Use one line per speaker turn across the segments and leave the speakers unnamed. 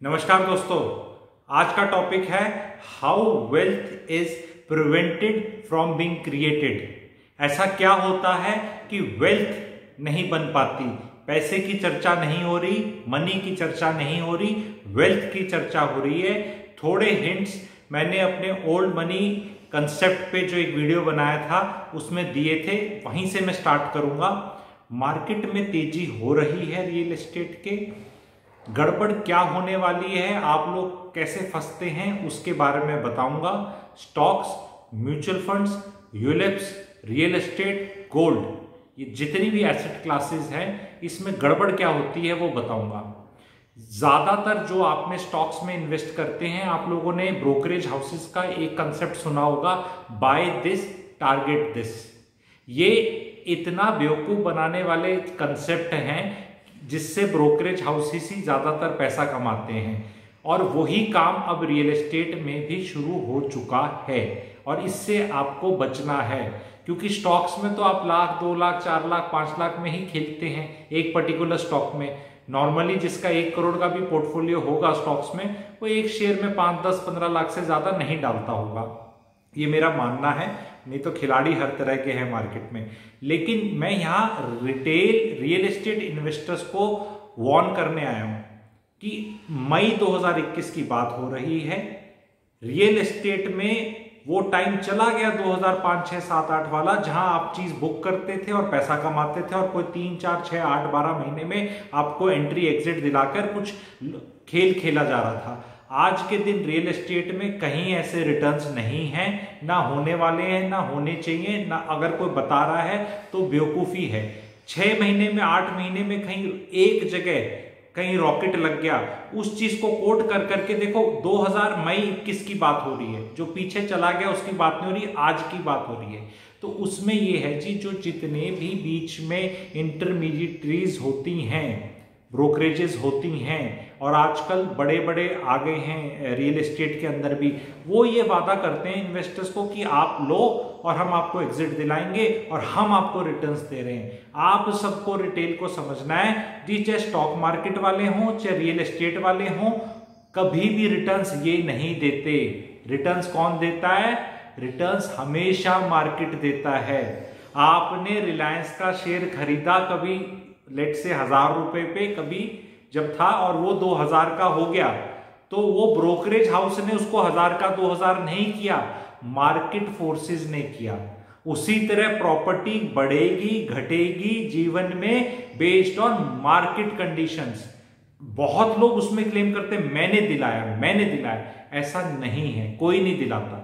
नमस्कार दोस्तों, आज का टॉपिक है how wealth is prevented from being created. ऐसा क्या होता है कि वेल्थ नहीं बन पाती, पैसे की चर्चा नहीं हो रही, मनी की चर्चा नहीं हो रही, वेल्थ की चर्चा हो रही है। थोड़े हिंट्स मैंने अपने ओल्ड मनी कंसेप्ट पे जो एक वीडियो बनाया था उसमें दिए थे, वहीं से मैं स्टार्ट करूंगा। मार्केट में तेजी हो रही है रियल एस्टेट के, गड़बड़ क्या होने वाली है, आप लोग कैसे फंसते हैं उसके बारे में बताऊंगा। Stocks, mutual funds, ULIPs, real estate, gold, ये जितनी भी एसेट क्लासेस हैं इसमें गड़बड़ क्या होती है वो बताऊंगा। ज्यादातर जो आपने स्टॉक्स में इन्वेस्ट करते हैं, आप लोगों ने ब्रोकरेज हाउसेस का एक कंसेप्ट सुना होगा, बाय दिस टारगेट दिस। ये इतना बेवकूफ बनाने वाले कंसेप्ट हैं जिससे ब्रोकरेज हाउसेस ही ज्यादातर पैसा कमाते हैं, और वही काम अब रियल एस्टेट में भी शुरू हो चुका है और इससे आपको बचना है। क्योंकि स्टॉक्स में तो आप लाख, 2 लाख, 4 लाख, 5 लाख में ही खेलते हैं एक पर्टिकुलर स्टॉक में। नॉर्मली जिसका 1 करोड़ का भी पोर्टफोलियो होगा स्टॉक्स में, वो एक शेयर में 5, 10, 15 लाख से ज्यादा नहीं डालता होगा, ये मेरा मानना है। नहीं तो खिलाड़ी हर तरह के हैं मार्केट में। लेकिन मैं यहाँ रिटेल रियल एस्टेट इन्वेस्टर्स को वार्न करने आया हूं कि मई 2021 की बात हो रही है। रियल एस्टेट में वो टाइम चला गया 2005, 6, 7, 8 वाला, जहां आप चीज बुक करते थे और पैसा कमाते थे और कोई 3, 4, 6, 8, 12 महीने में आपको एंट्री एग्जिट दिलाकर कुछ खेल खेला जा रहा था। आज के दिन रियल एस्टेट में कहीं ऐसे रिटर्न्स नहीं हैं, ना होने वाले हैं, ना होने चाहिए, ना अगर कोई बता रहा है तो बेवकूफी है। 6 महीने में, 8 महीने में कहीं एक जगह कहीं रॉकेट लग गया, उस चीज को कोट कर करके देखो। 2000 मई 21 की बात हो रही है, जो पीछे चला गया उसकी बात नहीं हो रही, आज की बात हो रही है। तो उसमें ये है जी, जो जितने भी बीच में इंटरमीडिएटरीज होती हैं, ब्रोकरेजेस होती हैं, और आजकल बड़े बड़े आ गए हैं रियल एस्टेट के अंदर भी, वो ये वादा करते हैं इन्वेस्टर्स को कि आप लो और हम आपको एग्जिट दिलाएंगे और हम आपको रिटर्न्स दे रहे हैं। आप सबको रिटेल को समझना है जी, चाहे स्टॉक मार्केट वाले हों चाहे रियल एस्टेट वाले हों, कभी भी रिटर्न्स ये नहीं देते। रिटर्न्स कौन देता है? रिटर्न्स हमेशा मार्केट देता है। आपने रिलायंस का शेयर खरीदा कभी लेट से 1000 रुपए पे, कभी जब था, और वो 2000 का हो गया, तो वो ब्रोकरेज हाउस ने उसको 1000 का 2000 नहीं किया, मार्केट फोर्सेस ने किया। उसी तरह प्रॉपर्टी बढ़ेगी घटेगी जीवन में बेस्ड ऑन मार्केट कंडीशंस। बहुत लोग उसमें क्लेम करते हैं मैंने दिलाया, ऐसा नहीं है, कोई नहीं दिलाता।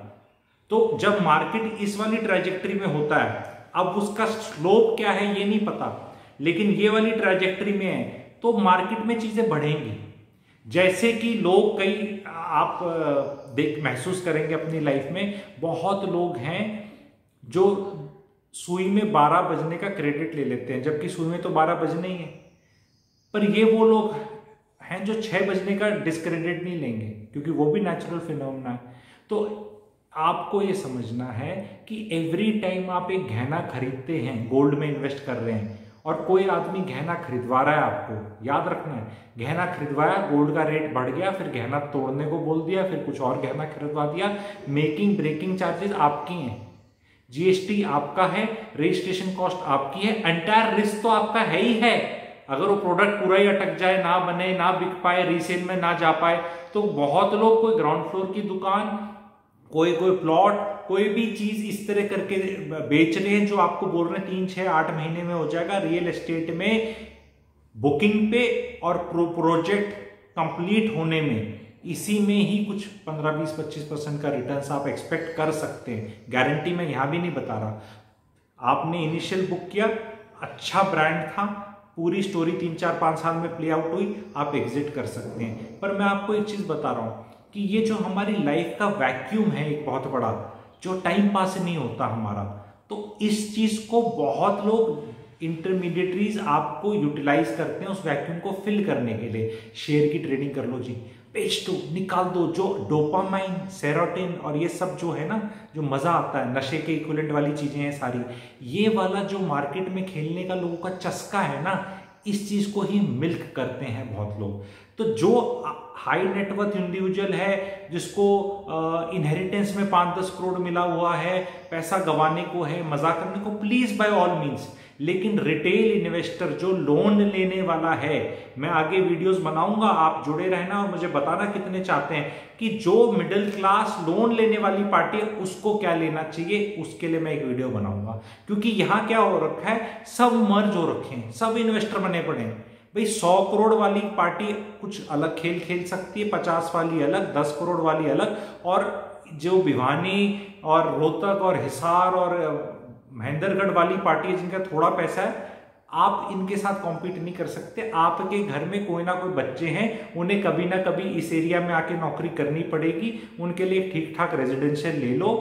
तो जब मार्केट इस वाली ट्रैजेक्टरी में होता है, अब उसका स्लोप क्या है ये नहीं पता, लेकिन ये वाली ट्रैजेक्टरी में है तो मार्केट में चीजें बढ़ेंगी। जैसे कि लोग कई आप महसूस करेंगे अपनी लाइफ में, बहुत लोग हैं जो सुई में 12 बजने का क्रेडिट ले लेते हैं, जबकि सुई में तो 12 बजने ही है। पर ये वो लोग हैं जो 6 बजने का डिस्क्रेडिट नहीं लेंगे, क्योंकि वो भी नेचुरल फिनोमेना है। तो आपको ये समझना है कि एवरी टाइम आप एक गहना खरीदते हैं, गोल्ड में इन्वेस्ट कर रहे हैं, और कोई आदमी गहना खरीदवा रहा है, आपको याद रखना है, गहना खरीदवाया, गोल्ड का रेट बढ़ गया, फिर गहना तोड़ने को बोल दिया, फिर कुछ और गहना खरीदवा दिया। मेकिंग ब्रेकिंग चार्जेस आपकी हैं, जीएसटी आपका है, रजिस्ट्रेशन कॉस्ट आपकी है, एंटायर रिस्क तो आपका है ही है। अगर वो प्रोडक्ट पूरा ही अटक जाए, ना बने, ना बिक पाए, रीसेल में ना जा पाए, तो बहुत लोग कोई ग्राउंड फ्लोर की दुकान, कोई प्लॉट, कोई भी चीज इस तरह करके बेच रहे हैं जो आपको बोल रहे हैं 3, 6, 8 महीने में हो जाएगा। रियल एस्टेट में बुकिंग पे और प्रोजेक्ट कंप्लीट होने में, इसी में ही कुछ 15, 20, 25% का रिटर्न आप एक्सपेक्ट कर सकते हैं। गारंटी मैं यहां भी नहीं बता रहा। आपने इनिशियल बुक किया, अच्छा ब्रांड था, पूरी स्टोरी 3, 4, 5 साल में प्ले आउट हुई, आप एग्जिट कर सकते हैं। पर मैं आपको एक चीज बता रहा हूं कि ये जो हमारी लाइफ का वैक्यूम है एक बहुत बड़ा, जो टाइम पास नहीं होता हमारा, तो इस चीज को बहुत लोग इंटरमीडिएटरीज आपको यूटिलाइज करते हैं उस वैक्यूम को फिल करने के लिए। शेयर की ट्रेडिंग कर लो जी, बेच दो, निकाल दो, जो डोपामाइन, सेरोटिन और ये सब जो है ना, जो मजा आता है, नशे के इक्विवेलेंट वाली चीजें हैं सारी, ये वाला जो मार्केट में खेलने का लोगों का चस्का है ना, इस चीज को ही मिल्क करते हैं बहुत लोग। तो जो हाई नेटवर्थ इंडिविजुअल है, जिसको इनहेरिटेंस में 5-10 करोड़ मिला हुआ है, पैसा गंवाने को है, मजा करने को, प्लीज बाय ऑल मीन्स। लेकिन रिटेल इन्वेस्टर जो लोन लेने वाला है, मैं आगे वीडियोस बनाऊंगा, आप जुड़े रहना और मुझे बताना कितने चाहते हैं कि जो मिडिल क्लास लोन लेने वाली पार्टी है उसको क्या लेना चाहिए, उसके लिए मैं एक वीडियो बनाऊंगा। क्योंकि यहां क्या हो रखा है, सब मर्ज हो रखे हैं, सब इन्वेस्टर बने पड़े हैं भाई। 100 करोड़ वाली पार्टी कुछ अलग खेल खेल सकती है, 50 वाली अलग, 10 करोड़ वाली अलग, और जो भिवानी और रोहतक और हिसार और महेंद्रगढ़ वाली पार्टी है जिनका थोड़ा पैसा है, आप इनके साथ कॉम्पीट नहीं कर सकते। आपके घर में कोई ना कोई बच्चे हैं, उन्हें कभी ना कभी इस एरिया में आके नौकरी करनी पड़ेगी, उनके लिए ठीक ठाक रेजिडेंशियल ले लो।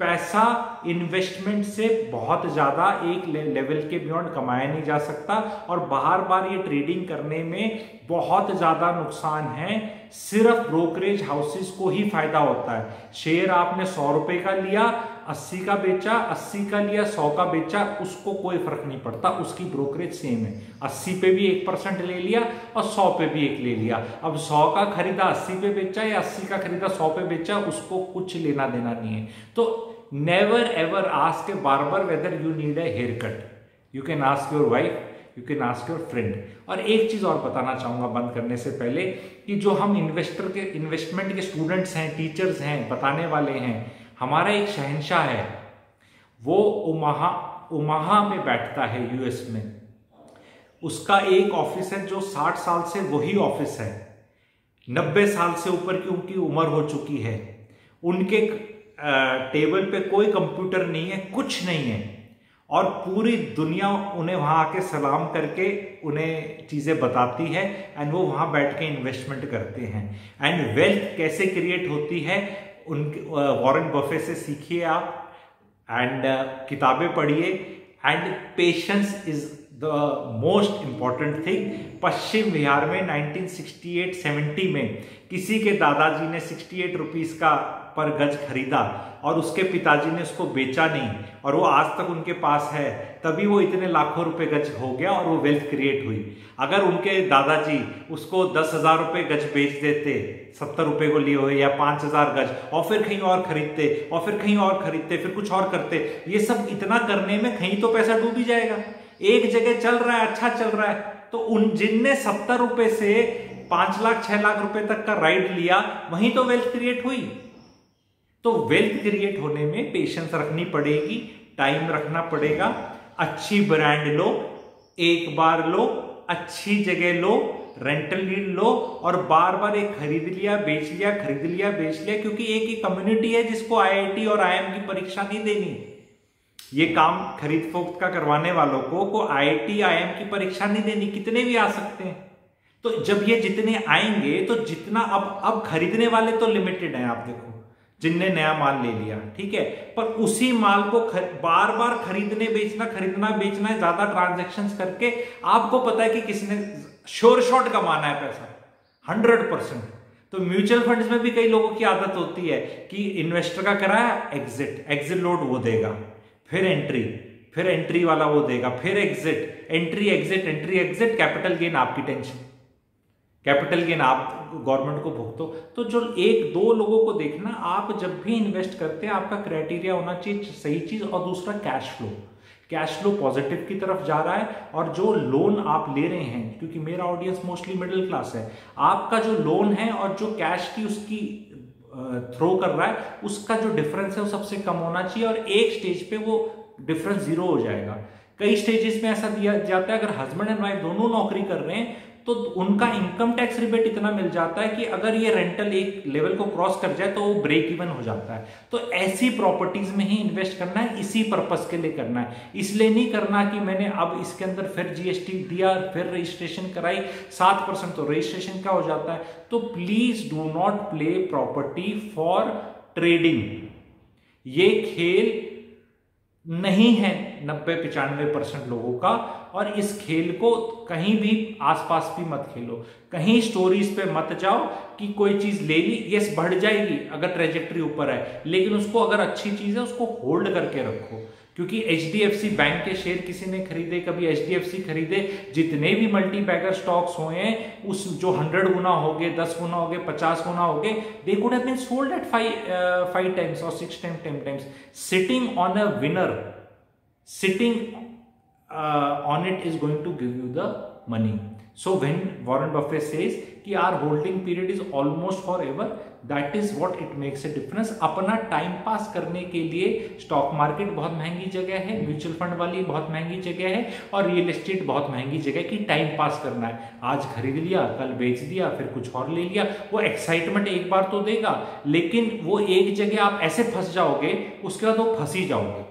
पैसा इन्वेस्टमेंट से बहुत ज्यादा एक लेवल के बियॉन्ड कमाया नहीं जा सकता, और बार बार ये ट्रेडिंग करने में बहुत ज्यादा नुकसान है। सिर्फ ब्रोकरेज हाउसेस को ही फायदा होता है। शेयर आपने 100 रुपए का लिया, 80 का बेचा, 80 का लिया, 100 का बेचा, उसको कोई फर्क नहीं पड़ता, उसकी ब्रोकरेज सेम है। 80 पे भी 1% ले लिया और 100 पे भी 1 ले लिया। अब 100 का खरीदा 80 पे बेचा या 80 का खरीदा 100 पे बेचा, उसको कुछ लेना देना नहीं है। तो never ever ask a barber whether you need a haircut. You can ask your wife, you can ask your friend. और एक चीज और बताना चाहूंगा बंद करने से पहले, कि जो हम इन्वेस्टमेंट के स्टूडेंट्स हैं, टीचर्स हैं, बताने वाले हैं, हमारा एक शहंशाह है, वो ओमाहा में बैठता है यूएस में। उसका एक ऑफिस है जो 60 साल से वही ऑफिस है, 90 साल से ऊपर की उनकी उम्र हो चुकी है। उनके टेबल पे कोई कंप्यूटर नहीं है, कुछ नहीं है, और पूरी दुनिया उन्हें वहां आके सलाम करके उन्हें चीजें बताती है, एंड वो वहां बैठ के इन्वेस्टमेंट करते हैं। एंड वेल्थ कैसे क्रिएट होती है, उनके वॉरेन बफे से सीखिए आप, एंड किताबें पढ़िए, and patience is the most important thing. पश्चिम बिहार में 1968-70 में किसी के दादाजी ने 68 रुपीज का पर गज खरीदा और उसके पिताजी ने उसको बेचा नहीं, और वो आज तक उनके पास है, तभी वो इतने लाखों रुपए गज हो गया और वो वेल्थ क्रिएट हुई। अगर उनके दादाजी उसको 10,000 रुपए गज बेच देते, 70 रुपए को लिए हुए, या 5,000 गज, और फिर कहीं और खरीदते, और फिर कहीं और खरीदते, फिर कुछ और करते, ये सब इतना करने में कहीं तो पैसा डूब ही जाएगा। एक जगह चल रहा है, अच्छा चल रहा है, तो उन जिनने 70 रुपए से 5 लाख 6 लाख रुपए तक का राइड लिया, वहीं तो वेल्थ क्रिएट हुई। तो वेल्थ क्रिएट होने में पेशेंस रखनी पड़ेगी, टाइम रखना पड़ेगा। अच्छी ब्रांड लो, एक बार लो, अच्छी जगह लो, रेंटल लीड लो, और बार बार एक खरीद लिया बेच लिया, खरीद लिया बेच लिया, क्योंकि एक ही कम्युनिटी है जिसको आईआईटी और आईएम की परीक्षा नहीं देनी। ये काम खरीद फोक्त का करवाने वालों को आईआईटी आईएम की परीक्षा नहीं देनी, कितने भी आ सकते हैं। तो जब ये जितने आएंगे तो जितना अब खरीदने वाले तो लिमिटेड हैं, आप देखो जिनने नया माल ले लिया, ठीक है, पर उसी माल को बार बार खरीदने बेचना, खरीदना बेचना, ज्यादा ट्रांजैक्शंस करके आपको पता है कि किसने श्योर शॉट कमाना है पैसा 100%। तो म्यूचुअल फंड्स में भी कई लोगों की आदत होती है कि इन्वेस्टर का कराया, एग्जिट लोड वो देगा, फिर एंट्री वाला वो देगा, फिर exit, entry exit, capital gain आपकी टेंशन, कैपिटल गेन आप गवर्नमेंट को भुगतो। तो जो 1-2 लोगों को देखना, आप जब भी इन्वेस्ट करते हैं आपका क्राइटेरिया होना चाहिए सही चीज, और दूसरा कैश फ्लो पॉजिटिव की तरफ जा रहा है, और जो लोन आप ले रहे हैं, क्योंकि मेरा ऑडियंस मोस्टली मिडिल क्लास है, आपका जो लोन है और जो कैश की उसकी थ्रो कर रहा है, उसका जो डिफरेंस है वो सबसे कम होना चाहिए, और एक स्टेज पे वो डिफरेंस 0 हो जाएगा। कई स्टेजेस में ऐसा दिया जाता है, अगर हस्बैंड एंड वाइफ दोनों नौकरी कर रहे हैं तो उनका इनकम टैक्स रिबेट इतना मिल जाता है कि अगर ये रेंटल एक लेवल को क्रॉस कर जाए तो वो ब्रेक इवन हो जाता है। तो ऐसी प्रॉपर्टीज में ही इन्वेस्ट करना है, इसी पर्पस के लिए करना है। इसलिए नहीं करना कि मैंने अब इसके अंदर फिर जीएसटी दिया, फिर रजिस्ट्रेशन कराई, 7% तो रजिस्ट्रेशन का हो जाता है। तो please do not play property for trading. ये खेल नहीं है 90-95% लोगों का, और इस खेल को कहीं भी आसपास भी मत खेलो। कहीं स्टोरीज पे मत जाओ कि कोई चीज ले ली, यस बढ़ जाएगी अगर ट्रेजेक्टरी ऊपर है, लेकिन उसको अगर अच्छी चीज है उसको होल्ड करके रखो। क्योंकि HDFC बैंक के शेयर किसी ने खरीदे, कभी HDFC खरीदे, जितने भी मल्टी बैगर स्टॉक्स हुए उस जो 100 गुना हो गए, 10 गुना हो गए, 50 गुना हो गए, they could have been sold at 5 times और 6 times, 10 times. Sitting on a winner, sitting on it is going to give you the money. So when Warren Buffett says कि our holding period is almost forever, that is what it makes a difference. अपना time pass करने के लिए stock market बहुत महंगी जगह है, mutual fund वाली बहुत महंगी जगह है, और रियल एस्टेट बहुत महंगी जगह है कि टाइम पास करना है। आज खरीद लिया, कल बेच दिया, फिर कुछ और ले लिया। वो एक्साइटमेंट एक बार तो देगा, लेकिन वो एक जगह आप ऐसे फंस जाओगे, उसके बाद वो फंस ही जाओगे।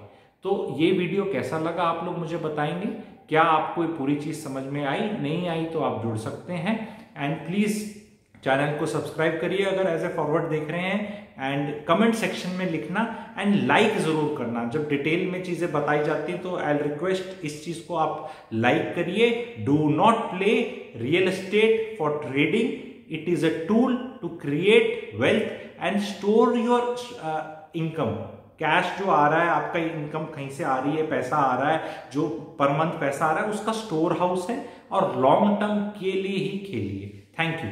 तो ये वीडियो कैसा लगा आप लोग मुझे बताएंगे। क्या आपको पूरी चीज समझ में आई? नहीं आई तो आप जुड़ सकते हैं। एंड प्लीज चैनल को सब्सक्राइब करिए अगर एज ए फॉरवर्ड देख रहे हैं, एंड कमेंट सेक्शन में लिखना, एंड लाइक जरूर करना। जब डिटेल में चीजें बताई जाती तो आई रिक्वेस्ट इस चीज को आप लाइक करिए। Do not play real estate for trading, it is a tool to create wealth and store your income. Cash जो आ रहा है, आपका इनकम कहीं से आ रही है, पैसा आ रहा है, जो पर मंथ पैसा आ रहा है, उसका स्टोर हाउस है, और लॉन्ग टर्म के लिए ही खेलिए। Thank you.